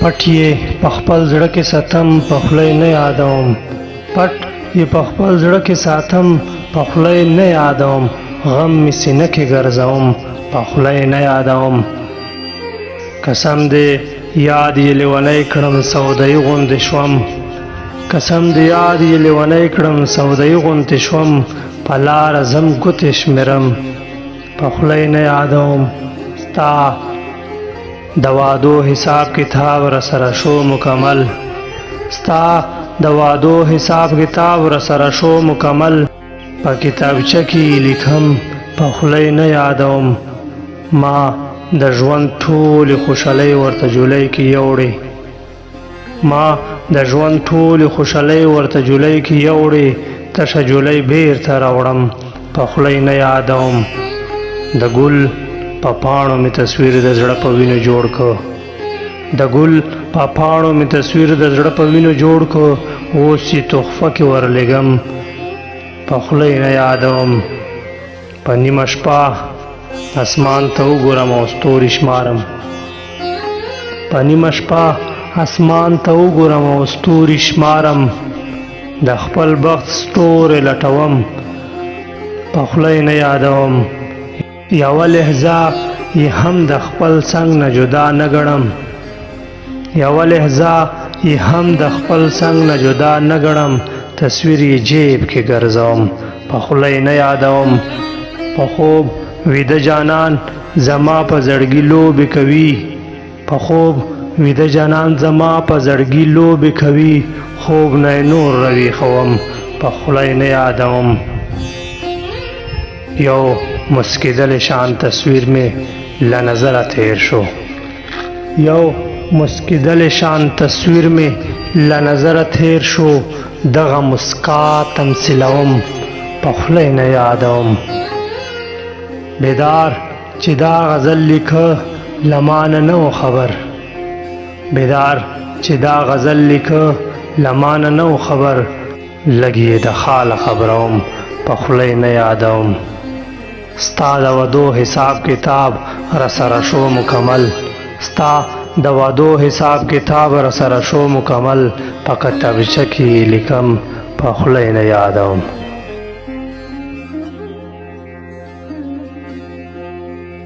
پټ یې په خپل زړه کې ساتم په خوله یې نه یادوم پټ یې په خپل زړه کې ساتم په خوله یې نه یادوم غم مې سینه کې ګرځوم په خوله یې نه یادوم قسم دې یاد یې لیونی کړم سودایي غوندې شوم قسم دې یاد یې لیونی کړم سودایي غوندې شوم په لاره ځم ګوتې شمېرم په خوله یې نه یادوم ستا د وعدو حساب کتاب راسره شو مکمل ستا د وعدو حساب کتاب راسره شو مکمل په کتابچه کې لیکم په خوله یې نه یادوم ما د ژوند ټولې خوشحالۍ ورته جولۍ کې یوړې ما د ژوند ټولې خوشحالۍ ورته جولۍ کې یوړې تشه جولۍ بیرته راوړم په خوله یې نه یادوم د ګل په پاڼو مې تصویر د زړه په وینو جوړ کړ د ګل په پاڼو مې تصویر د زړه په وینو جوړ کړ اوس یې تحفه کې ورلېږم په خوله یې نه یادوم په نیمه شپه اسمان ته وګورم او ستوري شمارم په نیمه شپه اسمان ته وګورم او ستوري شمارم د خپل بخت ستوري لټوم په خوله یې نه یادوم یوه لحظه یې هم د خپل څنګ نه جدا نه ګڼم یوه لحظه یې هم د خپل څنګ نه جدا نه ګڼم تصویر یې جیب کې ګرځوم په خوله یې نه یادوم په خوب ویده جانان زما په زړګي لوبې کوي په خوب ویده جانان زما په زړګي لوبې کوي خوب نه یې نور راویښوم په خوله یې نه یادوم یو مسکیدل شان تصویر میں له نظره تیر شو یو مسکیدل شان تصویر میں له نظره تیر شو دغه مسکا تمثیلوم په خوله یې نه یادوم بیدار چې دا غزل لیکه له مانه نه و خبر بیدار چې دا غزل لیکه له مانه نه و خبر لږ یې د خاله خبروم په خوله یې نه یادوم ستا د وعدو حساب کتاب راسره شو مکمل ستا د وعدو حساب کتاب راسره شو مکمل په کتابچه کې لیکم په خوله یې نه یادوم